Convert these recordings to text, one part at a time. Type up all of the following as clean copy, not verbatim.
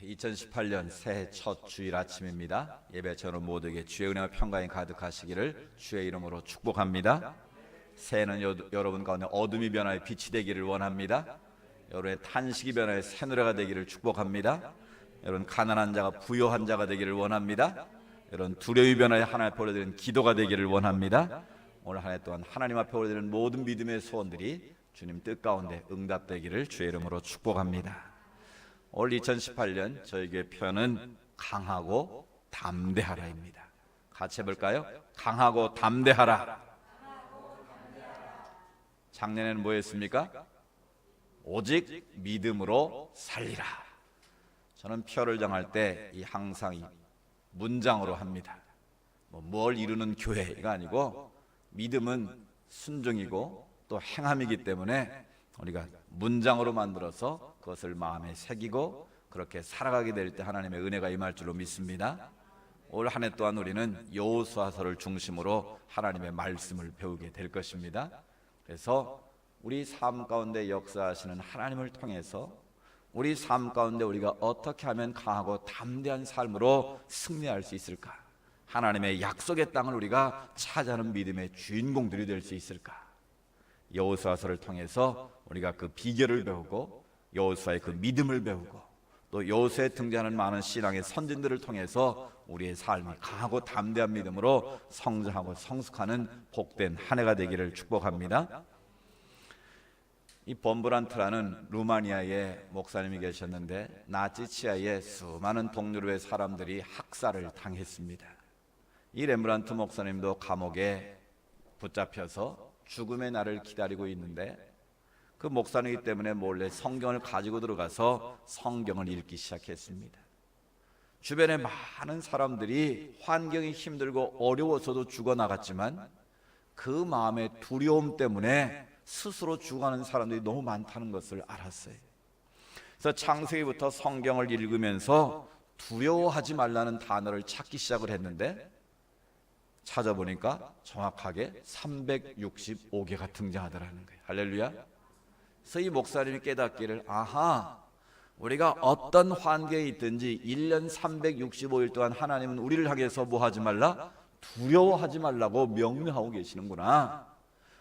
2018년 새해 첫 주일 아침입니다. 예배 저는 모두에게 주의 은혜와 평강이 가득하시기를 주의 이름으로 축복합니다. 새해는 여러분 가운데 어둠이 변화해 빛이 되기를 원합니다. 여러분의 탄식이 변화해 새 노래가 되기를 축복합니다. 여러분 가난한 자가 부요한 자가 되기를 원합니다. 여러분 두려움이 변화해 하나님 앞에 올려드리는 기도가 되기를 원합니다. 오늘 한 해 동안 하나님 앞에 올려드리는 모든 믿음의 소원들이 주님 뜻 가운데 응답되기를 주의 이름으로 축복합니다. 올 2018년 저에게 표현은 강하고 담대하라입니다. 같이 해볼까요? 강하고 담대하라. 작년에는 뭐였습니까? 오직 믿음으로 살리라. 저는 표를 정할 때 항상 이 문장으로 합니다. 뭘 이루는 교회가 아니고 믿음은 순종이고 또 행함이기 때문에 우리가 문장으로 만들어서 그것을 마음에 새기고 그렇게 살아가게 될 때 하나님의 은혜가 임할 줄로 믿습니다. 올 한 해 또한 우리는 여호수아서를 중심으로 하나님의 말씀을 배우게 될 것입니다. 그래서 우리 삶 가운데 역사하시는 하나님을 통해서 우리 삶 가운데 우리가 어떻게 하면 강하고 담대한 삶으로 승리할 수 있을까? 하나님의 약속의 땅을 우리가 찾아가는 믿음의 주인공들이 될 수 있을까? 여호수아서를 통해서 우리가 그 비결을 배우고 여호수아의 그 믿음을 배우고 또 여호수아에 등장하는 많은 신앙의 선진들을 통해서 우리의 삶이 강하고 담대한 믿음으로 성장하고 성숙하는 복된 한 해가 되기를 축복합니다. 이 범브란트라는 루마니아의 목사님이 계셨는데 나치 치하에 수많은 동유럽의 사람들이 학살을 당했습니다. 이 렘브란트 목사님도 감옥에 붙잡혀서 죽음의 날을 기다리고 있는데 그 목사님이기 때문에 몰래 성경을 가지고 들어가서 성경을 읽기 시작했습니다. 주변에 많은 사람들이 환경이 힘들고 어려워서도 죽어나갔지만 그 마음의 두려움 때문에 스스로 죽어가는 사람들이 너무 많다는 것을 알았어요. 그래서 창세기부터 성경을 읽으면서 두려워하지 말라는 단어를 찾기 시작을 했는데 찾아보니까 정확하게 365개가 등장하더라는 거예요. 할렐루야. 그래서 이 목사님이 깨닫기를 우리가 어떤 환경에 있든지 1년 365일 동안 하나님은 우리를 향해서 뭐 하지 말라? 두려워하지 말라고 명령하고 계시는구나.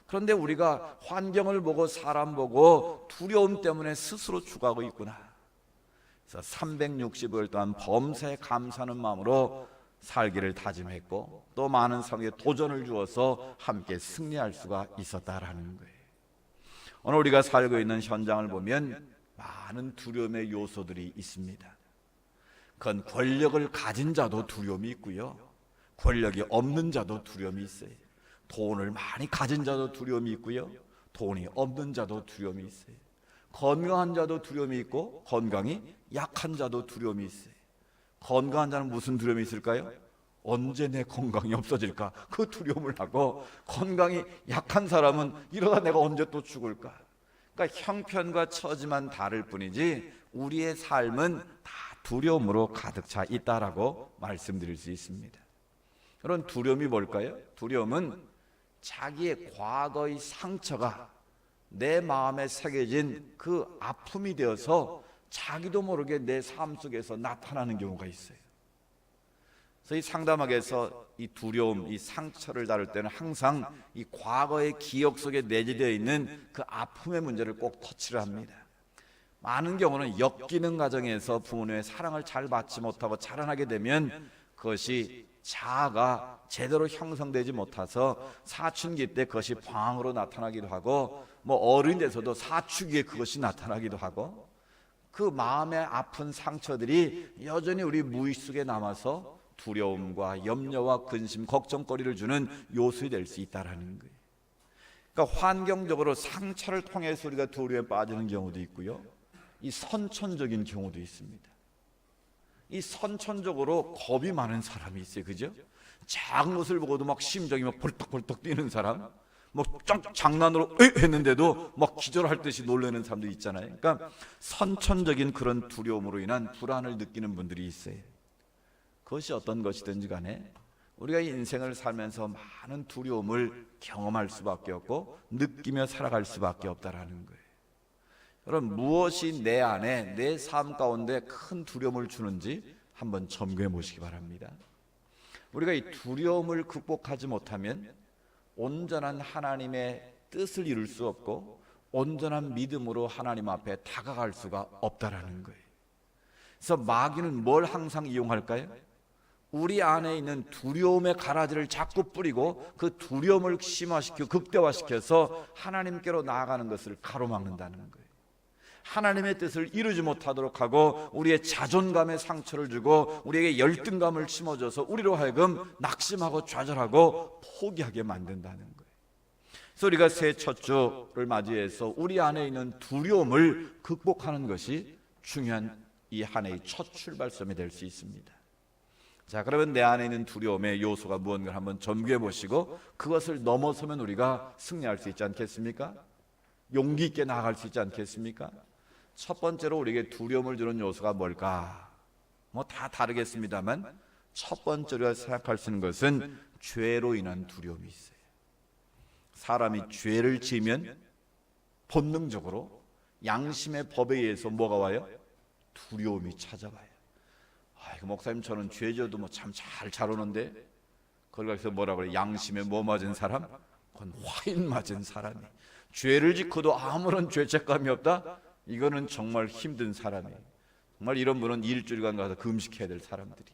그런데 우리가 환경을 보고 사람 보고 두려움 때문에 스스로 죽어가고 있구나. 그래서 365일 동안 범사에 감사하는 마음으로 살기를 다짐했고 또 많은 사람에게 도전을 주어서 함께 승리할 수가 있었다라는 거예요. 오늘 우리가 살고 있는 현장을 보면 많은 두려움의 요소들이 있습니다. 그건 권력을 가진 자도 두려움이 있고요, 권력이 없는 자도 두려움이 있어요. 돈을 많이 가진 자도 두려움이 있고요, 돈이 없는 자도 두려움이 있어요. 건강한 자도 두려움이 있고 건강이 약한 자도 두려움이 있어요. 건강한 자는 무슨 두려움이 있을까요? 언제 내 건강이 없어질까? 그 두려움을 하고, 건강이 약한 사람은 이러다 내가 언제 또 죽을까? 그러니까 형편과 처지만 다를 뿐이지 우리의 삶은 다 두려움으로 가득 차 있다라고 말씀드릴 수 있습니다. 그런 두려움이 뭘까요? 두려움은 자기의 과거의 상처가 내 마음에 새겨진 그 아픔이 되어서 자기도 모르게 내 삶 속에서 나타나는 경우가 있어요. 그래서 이 상담학에서 이 두려움, 이 상처를 다룰 때는 항상 이 과거의 기억 속에 내재되어 있는 그 아픔의 문제를 꼭 터치를 합니다. 많은 경우는 역기능 과정에서 부모님의 사랑을 잘 받지 못하고 자라나게 되면 그것이 자아가 제대로 형성되지 못해서 사춘기 때 그것이 방황으로 나타나기도 하고 어른 돼서도 사춘기에 그것이 나타나기도 하고 그 마음의 아픈 상처들이 여전히 우리 무의식 속에 남아서 두려움과 염려와 근심, 걱정거리를 주는 요소가 될 수 있다는 거예요. 그러니까 환경적으로 상처를 통해서 우리가 두려움에 빠지는 경우도 있고요, 이 선천적인 경우도 있습니다. 이 선천적으로 겁이 많은 사람이 있어요. 그죠? 작은 것을 보고도 막 심장이 막 벌떡벌떡 뛰는 사람, 장난으로 했는데도 막 기절할 듯이 놀라는 사람도 있잖아요. 그러니까 선천적인 그런 두려움으로 인한 불안을 느끼는 분들이 있어요. 그것이 어떤 것이든지 간에 우리가 인생을 살면서 많은 두려움을 경험할 수밖에 없고 느끼며 살아갈 수밖에 없다라는 거예요. 그럼 무엇이 내 안에 내 삶 가운데 큰 두려움을 주는지 한번 점검해 보시기 바랍니다. 우리가 이 두려움을 극복하지 못하면 온전한 하나님의 뜻을 이룰 수 없고 온전한 믿음으로 하나님 앞에 다가갈 수가 없다라는 거예요. 그래서 마귀는 뭘 항상 이용할까요? 우리 안에 있는 두려움의 가라지를 자꾸 뿌리고 그 두려움을 심화시키고 극대화시켜서 하나님께로 나아가는 것을 가로막는다는 거예요. 하나님의 뜻을 이루지 못하도록 하고 우리의 자존감에 상처를 주고 우리에게 열등감을 심어줘서 우리로 하여금 낙심하고 좌절하고 포기하게 만든다는 거예요. 그래서 우리가 새 첫 주를 맞이해서 우리 안에 있는 두려움을 극복하는 것이 중요한 이 한 해의 첫 출발점이 될 수 있습니다. 자, 그러면 내 안에 있는 두려움의 요소가 무언가 한번 점검해 보시고 그것을 넘어서면 우리가 승리할 수 있지 않겠습니까? 용기 있게 나아갈 수 있지 않겠습니까? 첫 번째로 우리에게 두려움을 주는 요소가 뭘까? 뭐 다 다르겠습니다만 첫 번째로 생각할 수 있는 것은 죄로 인한 두려움이 있어요. 사람이 죄를 지으면 본능적으로 양심의 법에 의해서 뭐가 와요? 두려움이 찾아와요. 아이고 목사님 저는 죄 지어도 뭐 참 잘 오는데 거기 가서 뭐라 그래? 양심에 뭐 맞은 사람? 그건 화인 맞은 사람이. 죄를 짓고도 아무런 죄책감이 없다? 이거는 정말 힘든 사람이에요. 정말 이런 분은 일주일간 가서 금식해야 될 사람들이.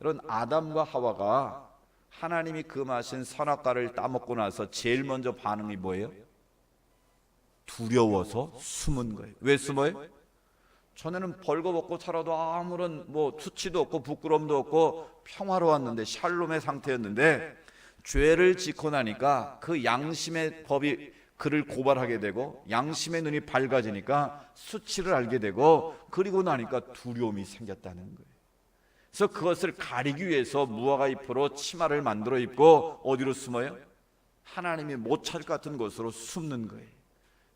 이런 아담과 하와가 하나님이 금하신 선악과를 따먹고 나서 제일 먼저 반응이 뭐예요? 두려워서 숨은 거예요. 왜 숨어요? 전에는 벌거벗고 살아도 아무런 뭐 수치도 없고 부끄러움도 없고 평화로웠는데 샬롬의 상태였는데 죄를 짓고 나니까 그 양심의 법이 그를 고발하게 되고 양심의 눈이 밝아지니까 수치를 알게 되고 그리고 나니까 두려움이 생겼다는 거예요. 그래서 그것을 가리기 위해서 무화과 잎으로 치마를 만들어 입고 어디로 숨어요? 하나님이 못 찾을 것 같은 곳으로 숨는 거예요.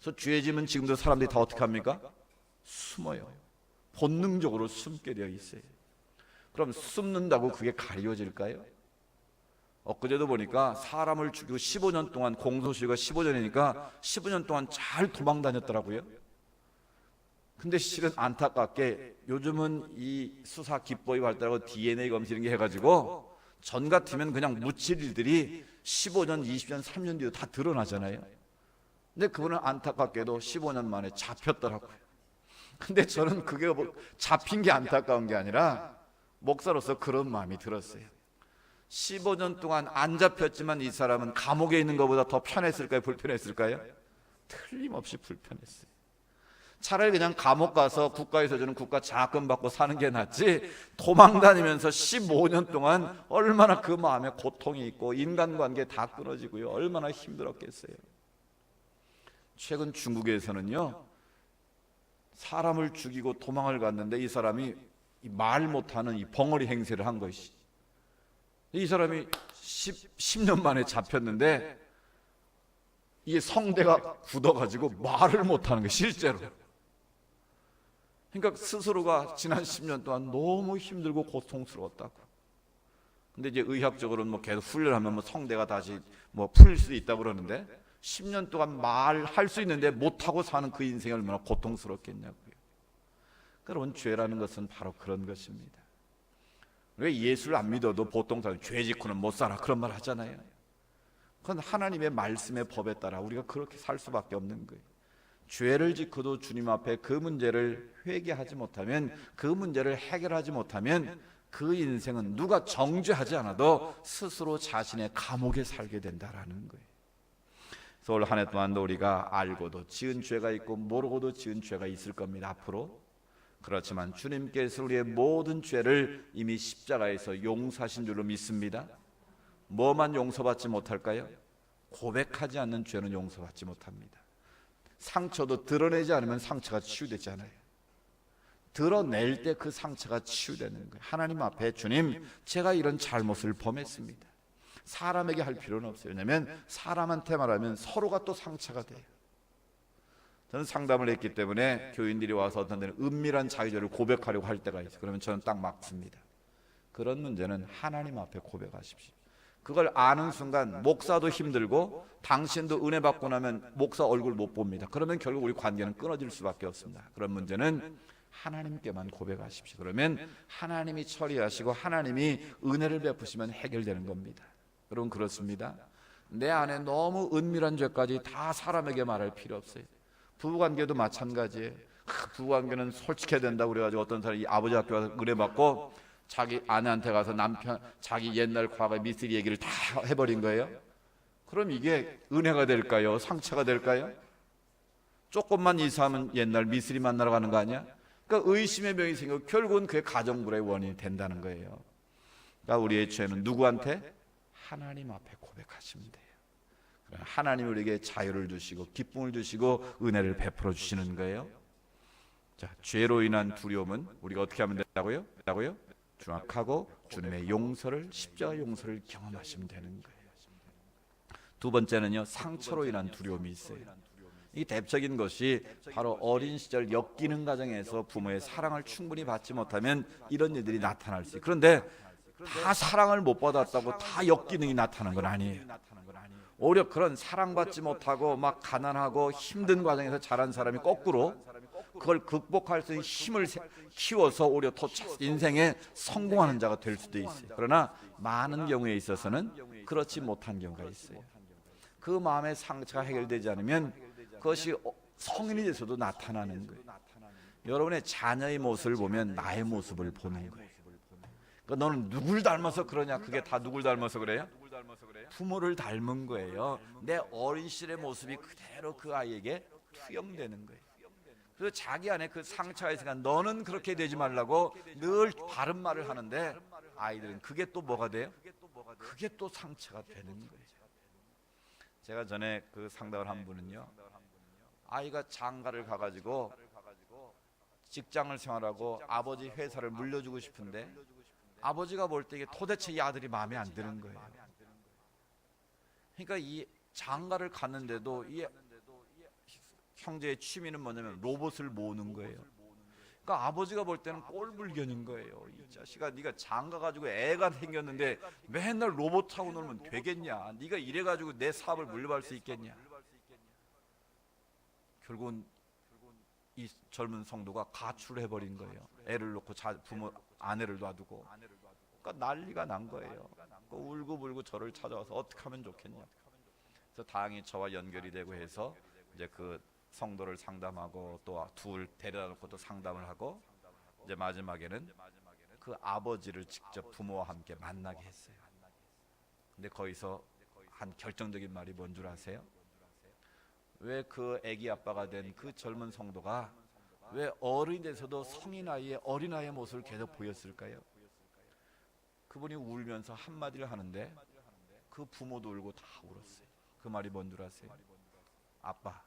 그래서 죄 지면 지금도 사람들이 다 어떻게 합니까? 숨어요. 본능적으로 숨게 되어 있어요. 그럼 숨는다고 그게 가려질까요? 엊그제도 보니까 사람을 죽이고 15년 동안 공소시효가 15년이니까 15년 동안 잘 도망 다녔더라고요. 근데 실은 안타깝게 요즘은 이 수사 기법이 발달하고 DNA 검사 이런 게 해가지고 전 같으면 그냥 묻힐 일들이 15년, 20년, 3년 뒤에 다 드러나잖아요. 근데 그분은 안타깝게도 15년 만에 잡혔더라고요. 근데 저는 그게 뭐 잡힌 게 안타까운 게 아니라 목사로서 그런 마음이 들었어요. 15년 동안 안 잡혔지만 이 사람은 감옥에 있는 것보다 더 편했을까요? 불편했을까요? 틀림없이 불편했어요. 차라리 그냥 감옥 가서 국가에서 주는 국가 장학금 받고 사는 게 낫지 도망 다니면서 15년 동안 얼마나 그 마음에 고통이 있고 인간관계 다 끊어지고요. 얼마나 힘들었겠어요. 최근 중국에서는요, 사람을 죽이고 도망을 갔는데 이 사람이 말 못하는 이 벙어리 행세를 한 것이, 이 사람이 10년 만에 잡혔는데 이게 성대가 굳어가지고 말을 못하는 거예요, 실제로. 그러니까 스스로가 지난 10년 동안 너무 힘들고 고통스러웠다고. 근데 이제 의학적으로는 뭐 계속 훈련하면 뭐 성대가 다시 뭐 풀릴 수 있다고 그러는데 10년 동안 말할 수 있는데 못하고 사는 그 인생이 얼마나 고통스럽겠냐고요. 여러분, 죄라는 것은 바로 그런 것입니다. 왜 예수를 안 믿어도 보통 사람 죄 짓고는 못 살아 그런 말 하잖아요. 그건 하나님의 말씀의 법에 따라 우리가 그렇게 살 수밖에 없는 거예요. 죄를 짓고도 주님 앞에 그 문제를 회개하지 못하면, 그 문제를 해결하지 못하면 그 인생은 누가 정죄하지 않아도 스스로 자신의 감옥에 살게 된다라는 거예요. 그래서 올 한 해 동안도 우리가 알고도 지은 죄가 있고 모르고도 지은 죄가 있을 겁니다, 앞으로. 그렇지만 주님께서 우리의 모든 죄를 이미 십자가에서 용서하신 줄로 믿습니다. 뭐만 용서받지 못할까요? 고백하지 않는 죄는 용서받지 못합니다. 상처도 드러내지 않으면 상처가 치유되지 않아요. 드러낼 때 그 상처가 치유되는 거예요. 하나님 앞에, 주님, 제가 이런 잘못을 범했습니다. 사람에게 할 필요는 없어요. 왜냐하면 사람한테 말하면 서로가 또 상처가 돼요. 저는 상담을 했기 때문에 교인들이 와서 어떤 데는 은밀한 자기죄를 고백하려고 할 때가 있어요. 그러면 저는 딱 막습니다. 그런 문제는 하나님 앞에 고백하십시오. 그걸 아는 순간 목사도 힘들고 당신도 은혜 받고 나면 목사 얼굴 못 봅니다. 그러면 결국 우리 관계는 끊어질 수밖에 없습니다. 그런 문제는 하나님께만 고백하십시오. 그러면 하나님이 처리하시고 하나님이 은혜를 베푸시면 해결되는 겁니다. 여러분, 그렇습니다. 내 안에 너무 은밀한 죄까지 다 사람에게 말할 필요 없어요. 부부관계도 마찬가지예요. 부부관계는 솔직해야 된다고 그래가지고 어떤 사람이 아버지 학교 가서 은혜 받고 자기 아내한테 가서 남편 자기 옛날 과거 미스터리 얘기를 다 해버린 거예요. 그럼 이게 은혜가 될까요? 상처가 될까요? 조금만 이상하면 옛날 미스터리 만나러 가는 거 아니야? 그러니까 의심의 병이 생기고 결국은 그게 가정불의 원인이 된다는 거예요. 그러니까 우리의 죄는 누구한테? 하나님 앞에 고백하시면 돼요. 하나님 우리에게 자유를 주시고 기쁨을 주시고 은혜를 베풀어 주시는 거예요. 자, 죄로 인한 두려움은 우리가 어떻게 하면 된다고요? 중학하고 주님의 용서를, 십자가 용서를 경험하시면 되는 거예요. 두 번째는요, 상처로 인한 두려움이 있어요. 이 대표적인 것이 바로 어린 시절 엮이는 과정에서 부모의 사랑을 충분히 받지 못하면 이런 일들이 나타날 수 있어요. 그런데 다 사랑을 못 받았다고 다 역기능이 나타나는 건 아니에요. 오히려 그런 사랑받지 못하고 막 가난하고 힘든 과정에서 자란 사람이 거꾸로 그걸 극복할 수 있는 힘을 키워서 오히려 더 인생에 성공하는 자가 될 수도 있어요. 그러나 많은 경우에 있어서는 그렇지 못한 경우가 있어요. 그 마음의 상처가 해결되지 않으면 그것이 성인이 돼서도 나타나는 거예요. 여러분의 자녀의 모습을 보면 나의 모습을 보는 거예요. 그러니까 너는 누굴 닮아서 그러냐? 그게 다 누굴 닮아서 그래요? 부모를 닮은 거예요. 내 어린 시절의 모습이 그대로 그 아이에게 투영되는 거예요. 그래서 자기 안에 그 상처가 있으니까 너는 그렇게 되지 말라고 늘 바른 말을 하는데 아이들은 그게 또 뭐가 돼요? 그게 또 상처가 되는 거예요. 제가 전에 그 상담을 한 분은요, 아이가 장가를 가가지고 직장을 생활하고 아버지 회사를 물려주고 싶은데 아버지가 볼 때 이게 도대체 이 아들이 마음에 안 드는 거예요. 그러니까 이 장가를 갔는데도 이 형제의 취미는 뭐냐면 로봇을 모으는 거예요. 그러니까 아버지가 볼 때는 꼴불견인 거예요. 이 자식아, 네가 장가 가지고 애가 생겼는데 맨날 로봇 타고 놀면 되겠냐? 네가 이래 가지고 내 사업을 물려받을 수 있겠냐? 결국은 이 젊은 성도가 가출을 해버린 거예요. 애를 놓고 부모 아내를 놔두고. 그러니까 난리가 난 거예요. 울고불고 저를 찾아와서 어떻게 하면 좋겠냐. 그래서 다행히 저와 연결이 되고 해서 이제 그 성도를 상담하고 또 둘 데려다 놓고 또 상담을 하고 이제 마지막에는 그 아버지를 직접 부모와 함께 만나게 했어요. 근데 거기서 한 결정적인 말이 뭔 줄 아세요? 왜 그 아기 아빠가 된 그 젊은 성도가 왜 어른이 돼서도 성인 아이의 어린 아이의 모습을 계속 보였을까요? 그분이 울면서 한마디를 하는데 그 부모도 울고 다 울었어요. 그 말이 뭔 줄 아세요? 아빠,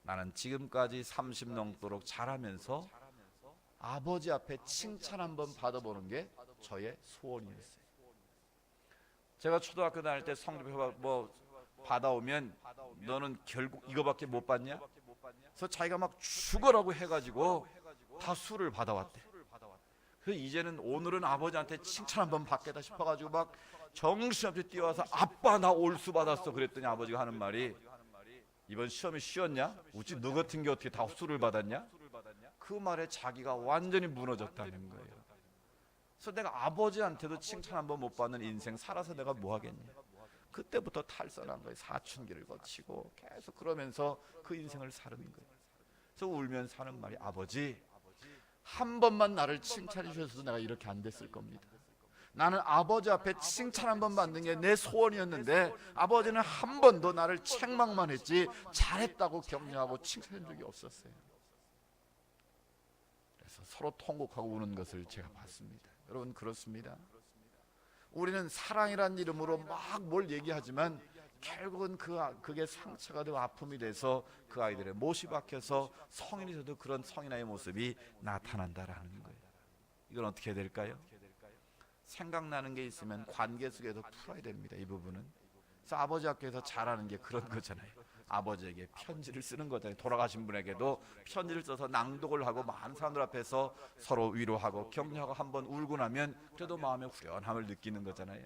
나는 지금까지 30 넘도록 자라면서 아버지 앞에 칭찬 한번 받아보는 게 저의 소원이었어요. 제가 초등학교 다닐 때 성적표 뭐 받아오면 너는 결국 이거밖에 못 받냐? 그래서 자기가 막 죽어라고 해가지고 다 술을 받아왔대. 그래서 이제는 오늘은 아버지한테 칭찬 한번 받겠다 싶어가지고 막 정신없이 뛰어와서 아빠 나 올수 받았어 그랬더니 아버지가 하는 말이 이번 시험이 쉬웠냐? 우찌 너 같은 게 어떻게 다 술을 받았냐? 그 말에 자기가 완전히 무너졌다는 거예요. 그래서 내가 아버지한테도 칭찬 한번 못 받는 인생 살아서 내가 뭐 하겠냐? 그때부터 탈선한 거예요. 사춘기를 거치고 계속 그러면서 그 인생을 사는 거예요. 그래서 울면서 하는 말이 아버지 한 번만 나를 칭찬해 주셔서 내가 이렇게 안 됐을 겁니다. 나는 아버지 앞에 칭찬 한 번 받는 게 내 소원이었는데 아버지는 한 번도 나를 책망만 했지 잘했다고 격려하고 칭찬한 적이 없었어요. 그래서 서로 통곡하고 우는 것을 제가 봤습니다. 여러분 그렇습니다. 우리는 사랑이란 이름으로 막 뭘 얘기하지만 결국은 그게 상처가 되고 아픔이 돼서 그 아이들의 못이 박혀서 성인이 돼도 그런 성인의 모습이 나타난다라는 거예요. 이건 어떻게 해야 될까요? 생각나는 게 있으면 관계 속에서 풀어야 됩니다. 이 부분은. 그래서 아버지 학교에서 잘하는 게 그런 거잖아요. 아버지에게 편지를 쓰는 거잖아요. 돌아가신 분에게도 편지를 써서 낭독을 하고 많은 사람들 앞에서 서로 위로하고 격려하고 한번 울고 나면 그래도 마음의 후련함을 느끼는 거잖아요.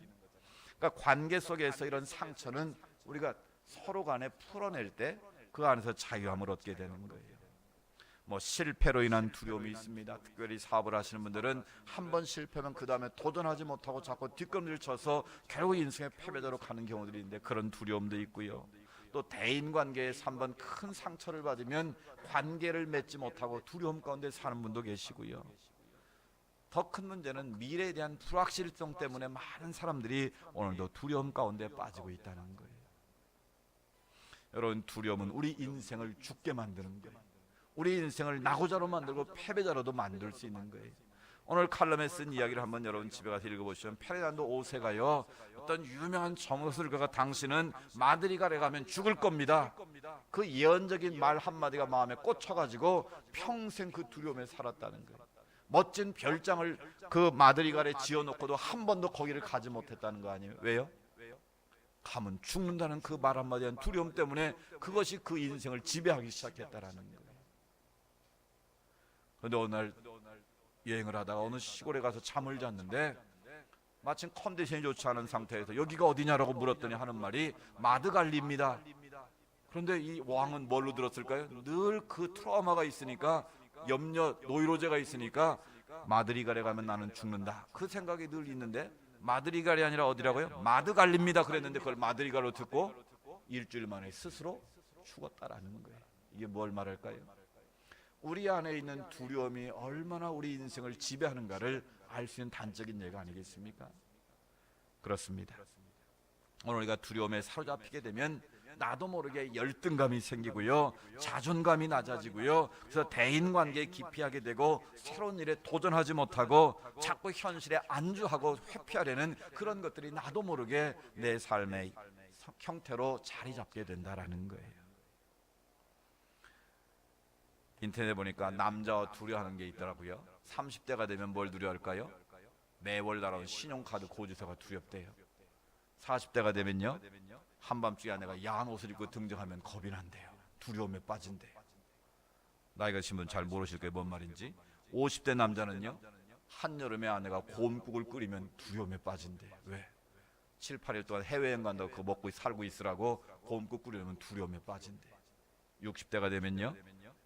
그러니까 관계 속에서 이런 상처는 우리가 서로 간에 풀어낼 때 그 안에서 자유함을 얻게 되는 거예요. 뭐 실패로 인한 두려움이 있습니다. 특별히 사업을 하시는 분들은 한 번 실패하면 그 다음에 도전하지 못하고 자꾸 뒷걸음질 쳐서 결국 인생의 패배자로 가는 경우들이 있는데 그런 두려움도 있고요. 또 대인관계에서 한 번 큰 상처를 받으면 관계를 맺지 못하고 두려움 가운데 사는 분도 계시고요. 더 큰 문제는 미래에 대한 불확실성 때문에 많은 사람들이 오늘도 두려움 가운데 빠지고 있다는 거예요. 여러분, 두려움은 우리 인생을 죽게 만드는 거예요. 우리 인생을 낙오자로 만들고 패배자로도 만들 수 있는 거예요. 오늘 칼럼에 쓴 이야기를 한번 여러분 집에 가서 읽어보시면, 페르난도 5세가요 어떤 유명한 정것을 그가 당신은 마드리갈에 가면 죽을 겁니다. 그 예언적인 말 한마디가 마음에 꽂혀가지고 평생 그 두려움에 살았다는 거예요. 멋진 별장을 그 마드리갈에 지어놓고도 한 번도 거기를 가지 못했다는 거 아니에요? 왜요? 가면 죽는다는 그 말 한마디에 대한 두려움 때문에 그것이 그 인생을 지배하기 시작했다라는 거예요. 그런데 어느 날 여행을 하다가 어느 시골에 가서 잠을 잤는데 마침 컨디션이 좋지 않은 상태에서 여기가 어디냐라고 물었더니 하는 말이 마드갈리입니다. 그런데 이 왕은 뭘로 들었을까요? 늘 그 트라우마가 있으니까, 염려, 노이로제가 있으니까 마드리갈에 가면 나는 죽는다, 그 생각이 늘 있는데 마드리갈이 아니라 어디라고요? 마드갈리입니다 그랬는데 그걸 마드리갈로 듣고 일주일 만에 스스로 죽었다라는 거예요. 이게 뭘 말할까요? 우리 안에 있는 두려움이 얼마나 우리 인생을 지배하는가를 알 수 있는 단적인 예가 아니겠습니까? 그렇습니다. 오늘 우리가 두려움에 사로잡히게 되면 나도 모르게 열등감이 생기고요, 자존감이 낮아지고요, 그래서 대인관계에 기피하게 되고 새로운 일에 도전하지 못하고 자꾸 현실에 안주하고 회피하려는 그런 것들이 나도 모르게 내 삶의 형태로 자리 잡게 된다라는 거예요. 인터넷에 보니까 남자와 두려워하는 게 있더라고요. 30대가 되면 뭘 두려워할까요? 매월 날아오는 신용카드 고지서가 두렵대요. 40대가 되면요, 한밤중에 아내가 야한 옷을 입고 등장하면 겁이 난대요. 두려움에 빠진대요. 나이가 드신 분 잘 모르실 거예요, 뭔 말인지. 50대 남자는요, 한여름에 아내가 곰국을 끓이면 두려움에 빠진대요. 왜? 7, 8일 동안 해외여행 간다고 그거 먹고 살고 있으라고 곰국 끓이면 두려움에 빠진대요. 60대가 되면요,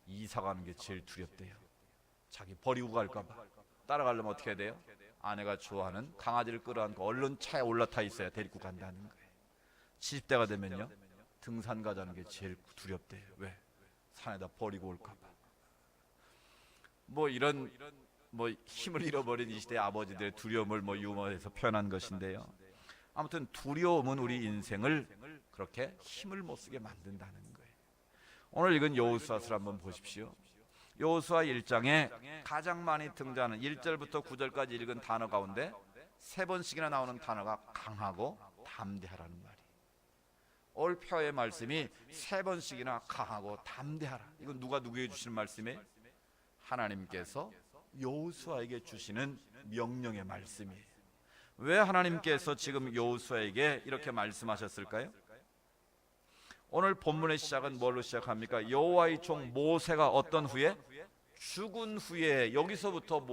이사 가는 게 제일 두렵대요. 자기 버리고 갈까봐. 따라가려면 어떻게 해야 돼요? 아내가 좋아하는 강아지를 끌어안고 얼른 차에 올라타 있어야 데리고 간다는 거예요. 70대가 되면요, 등산 가자는 게 제일 두렵대요. 왜? 산에다 버리고 올까봐. 뭐 이런 힘을 잃어버린 이 시대의 아버지들의 두려움을 유머에서 표현한 것인데요. 아무튼 두려움은 우리 인생을 그렇게 힘을 못 쓰게 만든다는 거예요. 오늘 읽은 여호수아서를 한번 보십시오. 여호수아 1장에 가장 많이 등장하는 1절부터 9절까지 읽은 단어 가운데 3번씩이나 나오는 단어가 강하고 담대하라는 말이에요. 올 표의 말씀이 3번씩이나 강하고 담대하라. 이건 누가 누구에게 주시는 말씀이에요? 하나님께서 여호수아에게 주시는 명령의 말씀이에요. 왜 하나님께서 지금 여호수아에게 이렇게 말씀하셨을까요? 오늘 본문의 시작은 뭘로 시작합니까? 여호와의 종 모세가 어떤 후에? 죽은 후에. 여기서부터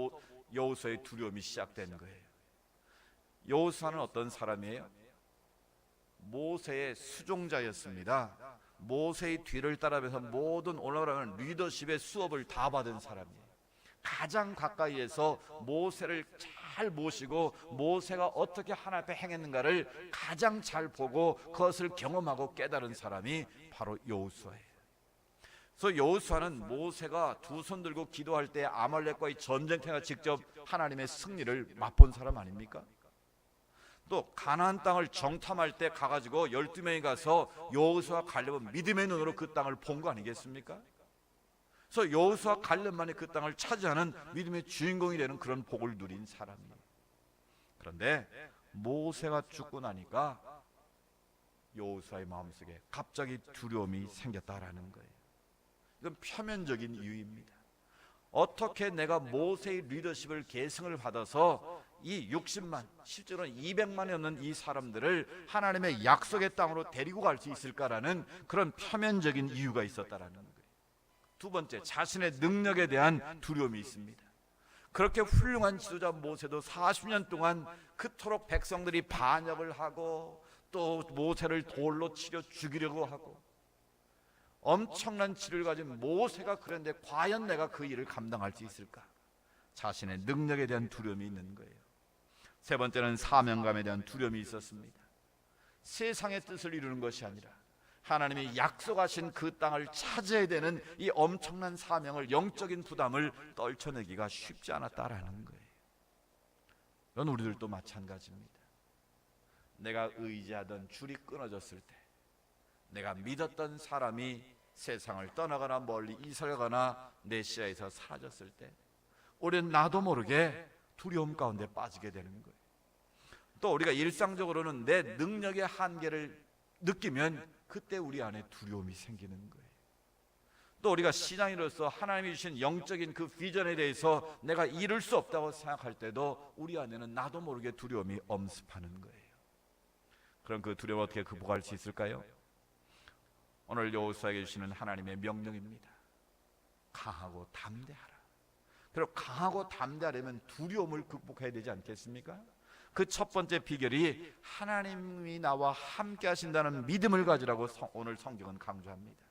여호수아의 두려움이 시작된 거예요. 여호수아는 어떤 사람이에요? 모세의 수종자였습니다. 모세의 뒤를 따라면서 모든 오늘날은 리더십의 수업을 다 받은 사람이에요. 가장 가까이에서 모세를 잘 모시고 모세가 어떻게 하나님 앞에 행했는가를 가장 잘 보고 그것을 경험하고 깨달은 사람이 바로 여호수아예요. 그래서 여호수아는 모세가 두 손 들고 기도할 때 아말렉과의 전쟁터가 직접 하나님의 승리를 맛본 사람 아닙니까? 또 가나안 땅을 정탐할 때 가가지고 12명이 가서 여호수아 갈렙은 믿음의 눈으로 그 땅을 본 거 아니겠습니까? 그래서 여호수아 갈렙만이 그 땅을 차지하는 믿음의 주인공이 되는 그런 복을 누린 사람이에요. 그런데 모세가 죽고 나니까 여호수아의 마음속에 갑자기 두려움이 생겼다라는 거예요. 이건 표면적인 이유입니다. 어떻게 내가 모세의 리더십을 계승을 받아서 이 60만, 실제로는 200만이 넘는 이 사람들을 하나님의 약속의 땅으로 데리고 갈 수 있을까라는 그런 표면적인 이유가 있었다라는 거예요. 두 번째, 자신의 능력에 대한 두려움이 있습니다. 그렇게 훌륭한 지도자 모세도 40년 동안 그토록 백성들이 반역을 하고 또 모세를 돌로 치려 죽이려고 하고 엄청난 지를 가진 모세가 그런데 과연 내가 그 일을 감당할 수 있을까? 자신의 능력에 대한 두려움이 있는 거예요. 세 번째는 사명감에 대한 두려움이 있었습니다. 세상의 뜻을 이루는 것이 아니라 하나님이 약속하신 그 땅을 차지해야 되는 이 엄청난 사명을, 영적인 부담을 떨쳐내기가 쉽지 않았다라는 거예요. 이건 우리들도 마찬가지입니다. 내가 의지하던 줄이 끊어졌을 때, 내가 믿었던 사람이 세상을 떠나거나 멀리 이사가거나 내 시야에서 사라졌을 때 우리는 나도 모르게 두려움 가운데 빠지게 되는 거예요. 또 우리가 일상적으로는 내 능력의 한계를 느끼면 그때 우리 안에 두려움이 생기는 거예요. 또 우리가 신앙인으로서 하나님이 주신 영적인 그 비전에 대해서 내가 이룰 수 없다고 생각할 때도 우리 안에는 나도 모르게 두려움이 엄습하는 거예요. 그럼 그 두려움을 어떻게 극복할 수 있을까요? 오늘 여호수아에게 주시는 하나님의 명령입니다. 강하고 담대하라. 그리고 강하고 담대하려면 두려움을 극복해야 되지 않겠습니까? 그 첫 번째 비결이 하나님이 나와 함께 하신다는 믿음을 가지라고 오늘 성경은 강조합니다.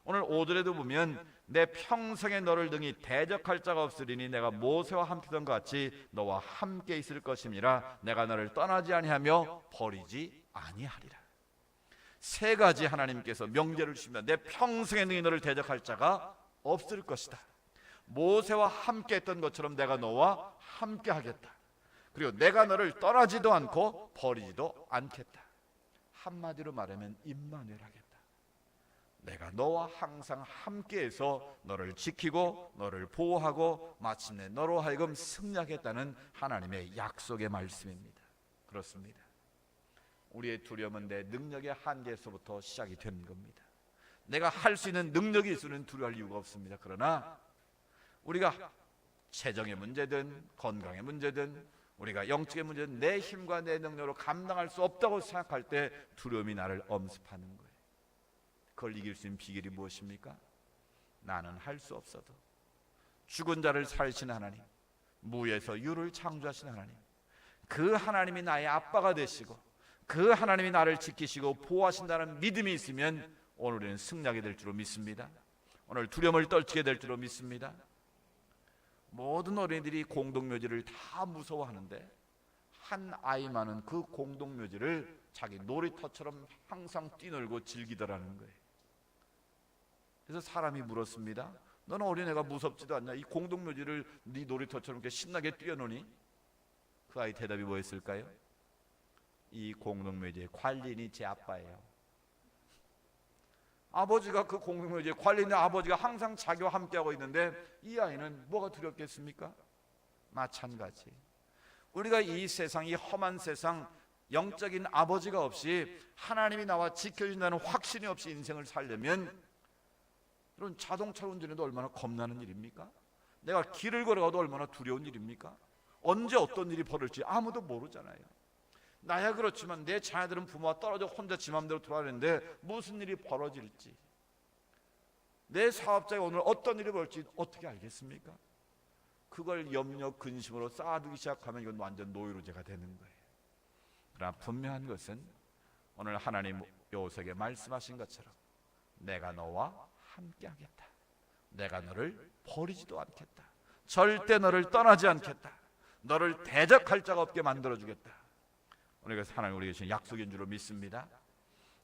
오늘 5절에도 보면 내 평생에 너를 등이 대적할 자가 없으리니 내가 모세와 함께던 것 같이 너와 함께 있을 것임이라. 내가 너를 떠나지 아니하며 버리지 아니하리라. 세 가지 하나님께서 명제를 주십니다. 내 평생에 능히 너를 대적할 자가 없을 것이다. 모세와 함께 했던 것처럼 내가 너와 함께 하겠다. 그리고 내가 너를 떠나지도 않고 버리지도 않겠다. 한마디로 말하면 임마누엘 하겠다. 내가 너와 항상 함께해서 너를 지키고 너를 보호하고 마침내 너로 하여금 승리하겠다는 하나님의 약속의 말씀입니다. 그렇습니다. 우리의 두려움은 내 능력의 한계에서부터 시작이 되는 겁니다. 내가 할 수 있는 능력이 있으면 두려워할 이유가 없습니다. 그러나 우리가 재정의 문제든 건강의 문제든 우리가 영적의 문제든 내 힘과 내 능력으로 감당할 수 없다고 생각할 때 두려움이 나를 엄습하는 거예요. 그걸 이길 수 있는 비결이 무엇입니까? 나는 할 수 없어도 죽은 자를 살리신 하나님, 무에서 유를 창조하신 하나님, 그 하나님이 나의 아빠가 되시고 그 하나님이 나를 지키시고 보호하신다는 믿음이 있으면 오늘 우리는 승리하게 될 줄로 믿습니다. 오늘 두려움을 떨치게 될 줄로 믿습니다. 모든 어린이들이 공동묘지를 다 무서워하는데 한 아이만은 그 공동묘지를 자기 놀이터처럼 항상 뛰놀고 즐기더라는 거예요. 그래서 사람이 물었습니다. 너는 어린애가 무섭지도 않냐? 이 공동묘지를 네 놀이터처럼 이렇게 신나게 뛰어노니? 그 아이 대답이 뭐였을까요? 이 공동묘지의 관리인이 제 아빠예요. 아버지가 그 공동묘지의 관리인의 아버지가 항상 자기와 함께하고 있는데 이 아이는 뭐가 두렵겠습니까? 마찬가지. 우리가 이 세상, 이 험한 세상, 영적인 아버지가 없이 하나님이 나와 지켜준다는 확신이 없이 인생을 살려면 이런 자동차 운전해도 얼마나 겁나는 일입니까? 내가 길을 걸어가도 얼마나 두려운 일입니까? 언제 어떤 일이 벌어질지 아무도 모르잖아요. 나야 그렇지만 내 자녀들은 부모와 떨어져 혼자 지 맘대로 돌아가는데 무슨 일이 벌어질지, 내 사업자가 오늘 어떤 일이 벌어질지 어떻게 알겠습니까? 그걸 염려 근심으로 쌓아두기 시작하면 이건 완전 노이로제가 되는 거예요. 그러나 분명한 것은 오늘 하나님 여호수아에게 말씀하신 것처럼 내가 너와 함께 하겠다. 내가 너를 버리지도 않겠다. 절대 너를 떠나지 않겠다. 너를 대적할 자가 없게 만들어주겠다. 오늘 그래서 하나님 우리에게 주신 약속인 줄로 믿습니다.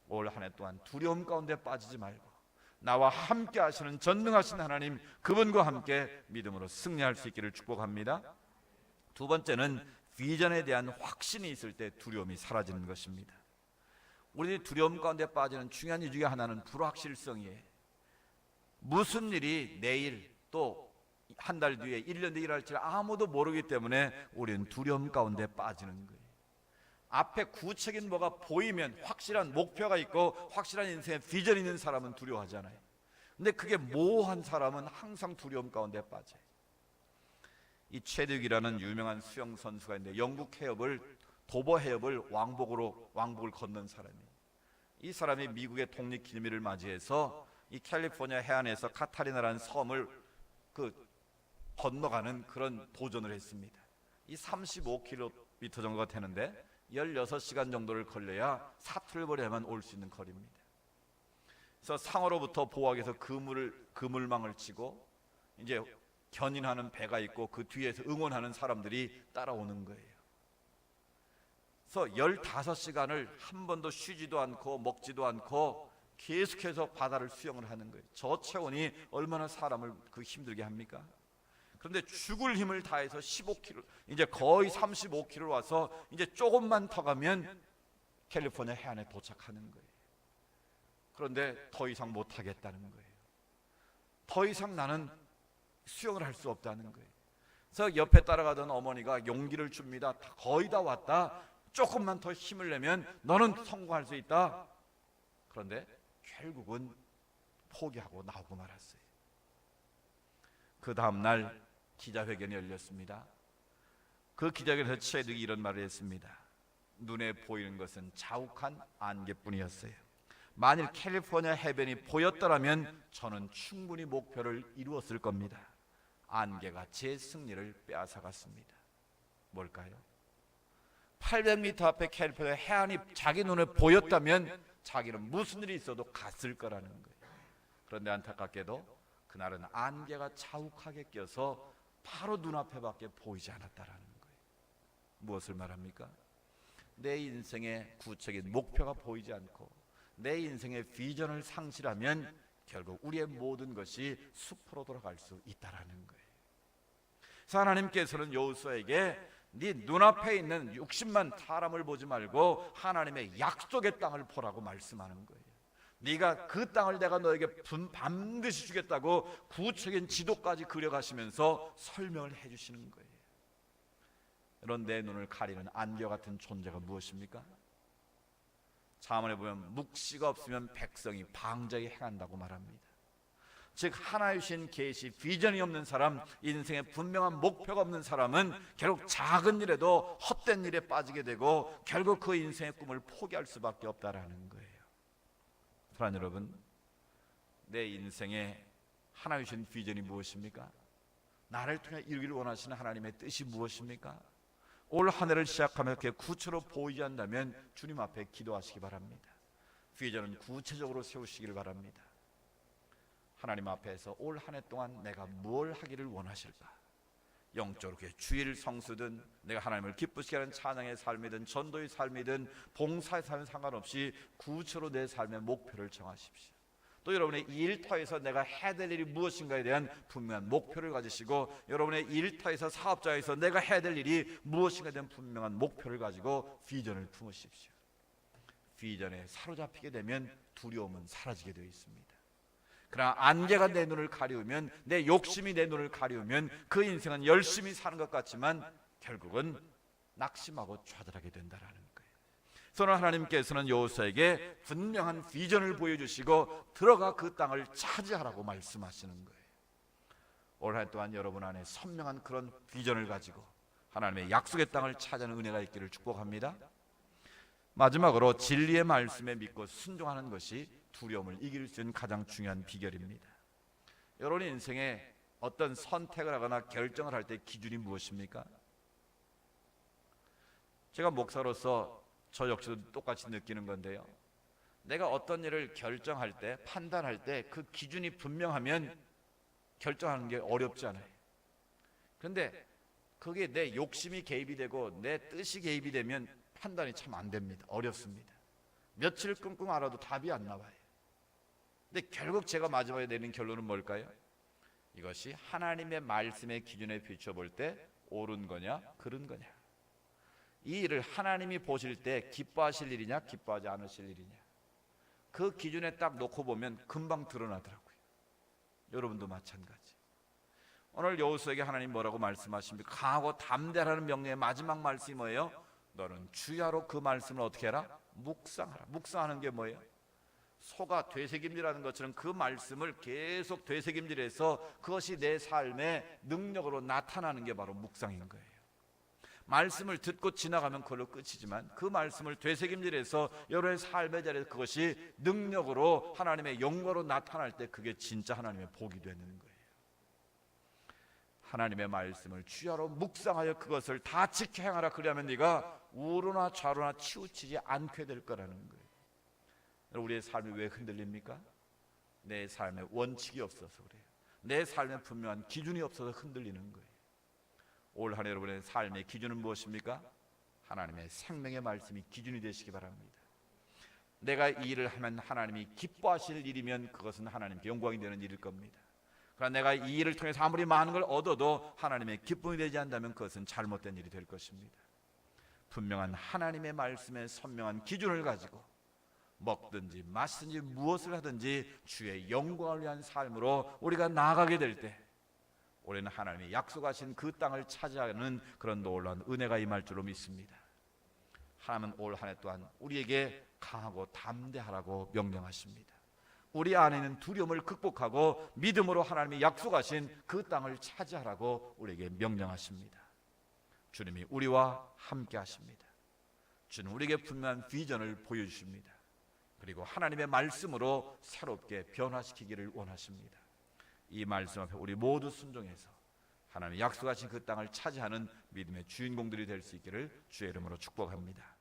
올 한 해 동안 두려움 가운데 빠지지 말고 나와 함께 하시는 전능하신 하나님, 그분과 함께 믿음으로 승리할 수 있기를 축복합니다. 두 번째는 비전에 대한 확신이 있을 때 두려움이 사라지는 것입니다. 우리들이 두려움 가운데 빠지는 중요한 이유 중에 하나는 불확실성이에요. 무슨 일이 내일 또 한 달 뒤에 1년 뒤에 일어날지 아무도 모르기 때문에 우리는 두려움 가운데 빠지는 거예요. 앞에 구체적인 뭐가 보이면, 확실한 목표가 있고 확실한 인생의 비전이 있는 사람은 두려워하잖아요. 근데 그게 모호한 사람은 항상 두려움 가운데 빠져요. 이 최득이라는 유명한 수영 선수가 있는데 영국 해협을, 도보 해협을 왕복을 건넌 사람이에요. 이 사람이 미국의 독립기념일을 맞이해서 이 캘리포니아 해안에서 카타리나라는 섬을 건너가는 그런 도전을 했습니다. 이 35km 정도가 되는데 16시간 정도를 걸려야 사투를 벌여야만 올 수 있는 거리입니다. 그래서 상어로부터 보호하기 위해서 그물망을 치고 이제 견인하는 배가 있고 그 뒤에서 응원하는 사람들이 따라오는 거예요. 그래서 15시간을 한 번도 쉬지도 않고 먹지도 않고 계속해서 바다를 수영을 하는 거예요. 저 체온이 얼마나 사람을 힘들게 합니까? 그런데 죽을 힘을 다해서 15km, 이제 거의 35km 와서 이제 조금만 더 가면 캘리포니아 해안에 도착하는 거예요. 그런데 더 이상 못 하겠다는 거예요. 더 이상 나는 수영을 할 수 없다는 거예요. 그래서 옆에 따라가던 어머니가 용기를 줍니다. 거의 다 왔다. 조금만 더 힘을 내면 너는 성공할 수 있다. 그런데 결국은 포기하고 나오고 말았어요. 그 다음 날 기자회견이 열렸습니다. 그 기자회견에서 체득이 이런 말을 했습니다. 눈에 보이는 것은 자욱한 안개뿐이었어요. 만일 캘리포니아 해변이 보였더라면 저는 충분히 목표를 이루었을 겁니다. 안개가 제 승리를 빼앗아갔습니다. 뭘까요? 800m 앞에 캘리포니아 해안이 자기 눈에 보였다면 자기는 무슨 일이 있어도 갔을 거라는 거예요. 그런데 안타깝게도 그날은 안개가 자욱하게 껴서 바로 눈앞에밖에 보이지 않았다라는 거예요. 무엇을 말합니까? 내 인생의 구체적인 목표가 보이지 않고 내 인생의 비전을 상실하면 결국 우리의 모든 것이 숲으로 돌아갈 수 있다라는 거예요. 그래서 하나님께서는 여호수아에게 네 눈앞에 있는 60만 사람을 보지 말고 하나님의 약속의 땅을 보라고 말씀하는 거예요. 네가 그 땅을 내가 너에게 반드시 주겠다고 구체적인 지도까지 그려가시면서 설명을 해주시는 거예요. 이런 내 눈을 가리는 안개 같은 존재가 무엇입니까? 잠언에 보면 묵시가 없으면 백성이 방자히 행한다고 말합니다. 즉 하나의 신 계시 비전이 없는 사람, 인생에 분명한 목표가 없는 사람은 결국 작은 일에도 헛된 일에 빠지게 되고 결국 그 인생의 꿈을 포기할 수밖에 없다라는 거예요. 사랑하는 여러분, 내 인생에 하나의 신 비전이 무엇입니까? 나를 통해 이루기를 원하시는 하나님의 뜻이 무엇입니까? 올 한 해를 시작하며 이렇게 구체로 보이지 않는다면 주님 앞에 기도하시기 바랍니다. 비전은 구체적으로 세우시기를 바랍니다. 하나님 앞에서 올 한 해 동안 내가 뭘 하기를 원하실까? 영적으로 주일 성수든 내가 하나님을 기쁘시게 하는 찬양의 삶이든 전도의 삶이든 봉사의 삶은 상관없이 구체로 내 삶의 목표를 정하십시오. 또 여러분의 이 일터에서 내가 해야 될 일이 무엇인가에 대한 분명한 목표를 가지시고 여러분의 일터에서 사업자에서 내가 해야 될 일이 무엇인가에 대한 분명한 목표를 가지고 비전을 품으십시오. 비전에 사로잡히게 되면 두려움은 사라지게 되어 있습니다. 그러나 안개가 내 눈을 가리우면, 내 욕심이 내 눈을 가리우면 그 인생은 열심히 사는 것 같지만 결국은 낙심하고 좌절하게 된다라는 거예요. 그래서 하나님께서는 여호수아에게 분명한 비전을 보여주시고 들어가 그 땅을 차지하라고 말씀하시는 거예요. 올 한 해 동안 여러분 안에 선명한 그런 비전을 가지고 하나님의 약속의 땅을 차지하는 은혜가 있기를 축복합니다. 마지막으로 진리의 말씀에 믿고 순종하는 것이 두려움을 이길 수 있는 가장 중요한 비결입니다. 여러분의 인생에 어떤 선택을 하거나 결정을 할 때 기준이 무엇입니까? 제가 목사로서 저 역시도 똑같이 느끼는 건데요, 내가 어떤 일을 결정할 때, 판단할 때 그 기준이 분명하면 결정하는 게 어렵지 않아요. 그런데 그게 내 욕심이 개입이 되고 내 뜻이 개입이 되면 판단이 참 안 됩니다. 어렵습니다. 며칠 끙끙 앓아도 답이 안 나와요. 근데 결국 제가 마지막에 내린 결론은 뭘까요? 이것이 하나님의 말씀의 기준에 비춰볼 때 옳은 거냐 그른 거냐, 이 일을 하나님이 보실 때 기뻐하실 일이냐 기뻐하지 않으실 일이냐, 그 기준에 딱 놓고 보면 금방 드러나더라고요. 여러분도 마찬가지. 오늘 여호수아에게 하나님 뭐라고 말씀하십니까? 강하고 담대하라는 명령의 마지막 말씀이 뭐예요? 너는 주야로 그 말씀을 어떻게 해라? 묵상하라. 묵상하는 게 뭐예요? 소가 되새김질하는 것처럼 그 말씀을 계속 되새김질해서 그것이 내 삶의 능력으로 나타나는 게 바로 묵상인 거예요. 말씀을 듣고 지나가면 그걸로 끝이지만 그 말씀을 되새김질해서 여러분의 삶의 자리에서 그것이 능력으로 하나님의 영광으로 나타날 때 그게 진짜 하나님의 복이 되는 거예요. 하나님의 말씀을 주야로 묵상하여 그것을 다 지켜 행하라. 그리하면 네가 우로나 좌로나 치우치지 않게 될 거라는 거예요. 우리의 삶이 왜 흔들립니까? 내 삶에 원칙이 없어서 그래요. 내 삶에 분명한 기준이 없어서 흔들리는 거예요. 올 한 해 여러분의 삶의 기준은 무엇입니까? 하나님의 생명의 말씀이 기준이 되시기 바랍니다. 내가 이 일을 하면 하나님이 기뻐하실 일이면 그것은 하나님께 영광이 되는 일일 겁니다. 그러나 내가 이 일을 통해서 아무리 많은 걸 얻어도 하나님의 기쁨이 되지 않는다면 그것은 잘못된 일이 될 것입니다. 분명한 하나님의 말씀에 선명한 기준을 가지고 먹든지 마시든지 무엇을 하든지 주의 영광을 위한 삶으로 우리가 나아가게 될 때 올해는 하나님이 약속하신 그 땅을 차지하는 그런 놀라운 은혜가 임할 줄로 믿습니다. 하나님은 올 한 해 또한 우리에게 강하고 담대하라고 명령하십니다. 우리 안에 있는 두려움을 극복하고 믿음으로 하나님이 약속하신 그 땅을 차지하라고 우리에게 명령하십니다. 주님이 우리와 함께 하십니다. 주는 우리에게 분명한 비전을 보여주십니다. 그리고 하나님의 말씀으로 새롭게 변화시키기를 원하십니다. 이 말씀 앞에 우리 모두 순종해서 하나님이 약속하신 그 땅을 차지하는 믿음의 주인공들이 될 수 있기를 주의 이름으로 축복합니다.